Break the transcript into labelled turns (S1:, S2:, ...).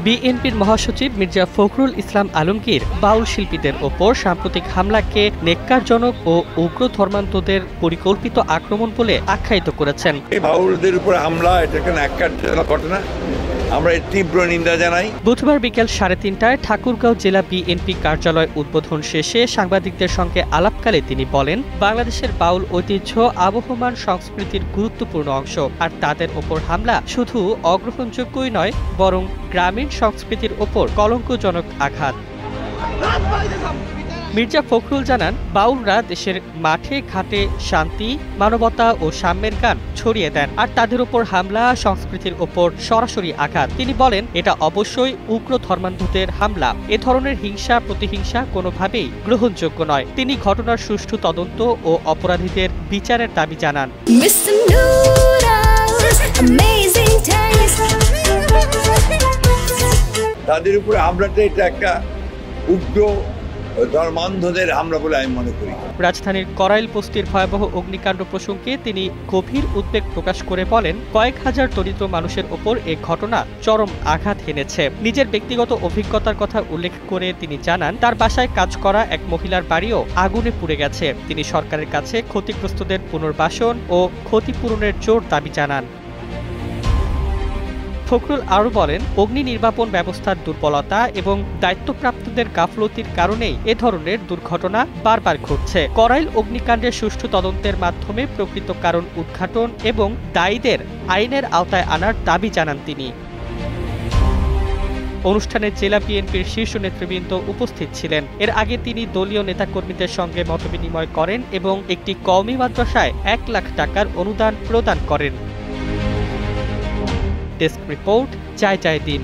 S1: বিএনপির মহাসচিব মির্জা ফখরুল ইসলাম আলমগীর বাউল শিল্পীদের ওপর সাম্প্রতিক হামলাকে নেক্কারজনক ও উগ্র ধর্মান্ধদের পরিকল্পিত আক্রমণ বলে আখ্যায়িত করেছেন।
S2: বাউলদের উপর হামলা এটা কেন নেক্কারজনক ঘটনা, আমরা এর তীব্র নিন্দা জানাই।
S1: বুধবার বিকেল 3:30টায় ঠাকুরগাঁও জেলা বিএনপি কার্যালয় উদ্বোধন শেষে সাংবাদিকদের সঙ্গে আলাপকালে তিনি বলেন, বাংলাদেশের বাউল ঐতিহ্য আবহমান সংস্কৃতির গুরুত্বপূর্ণ অংশ, আর তাদের ওপর হামলা শুধু অগ্রহণযোগ্যই নয় বরং গ্রামীণ সংস্কৃতির ওপর কলঙ্কজনক আঘাত। মির্জা ফখরুল জানান, বাউলরা দেশের মাঠে ঘাটে শান্তি, মানবতা ও সাম্যের গান ছড়িয়ে দেন, আর তাদের উপর হামলা সংস্কৃতির ওপর সরাসরি আঘাত। তিনি বলেন, এটা অবশ্যই উগ্র ধর্মান্ধদের হামলা। এ ধরনের হিংসা প্রতিহিংসা কোনোভাবেই গ্রহণযোগ্য নয়। তিনি ঘটনার সুষ্ঠু তদন্ত ও অপরাধীদের বিচারের দাবি জানান।
S2: তাদের উপরে হামলাটা এটা একটা উগ্র ধর্মান্ধদের হামলা বলে আমি মনে করি।
S1: রাজধানীর করাইল বস্তির ভয়াবহ অগ্নিকাণ্ড প্রসঙ্গে তিনি গভীর উদ্বেগ প্রকাশ করে বলেন, কয়েক হাজার দরিদ্র মানুষের ওপর এ ঘটনা চরম আঘাত হেনেছে। নিজের ব্যক্তিগত অভিজ্ঞতার কথা উল্লেখ করে তিনি জানান, তার বাসায় কাজ করা এক মহিলার বাড়িও আগুনে পুড়ে গেছে। তিনি সরকারের কাছে ক্ষতিগ্রস্তদের পুনর্বাসন ও ক্ষতিপূরণের জোর দাবি জানান। ফখরুল আরও বলেন, অগ্নি নির্বাপন ব্যবস্থার দুর্বলতা এবং দায়িত্বপ্রাপ্তদের গাফলতির কারণেই এ ধরনের দুর্ঘটনা বারবার ঘটছে। করাইল অগ্নিকাণ্ডের সুষ্ঠু তদন্তের মাধ্যমে প্রকৃত কারণ উদ্ঘাটন এবং দায়ীদের আইনের আওতায় আনার দাবি জানান তিনি। অনুষ্ঠানে জেলা বিএনপির শীর্ষ নেতৃবৃন্দ উপস্থিত ছিলেন। এর আগে তিনি দলীয় নেতাকর্মীদের সঙ্গে মতবিনিময় করেন এবং একটি কওমি মাদ্রাসায় 1 লাখ টাকার অনুদান প্রদান করেন। ডেস্ক রিপোর্ট, জয় জয় দিন।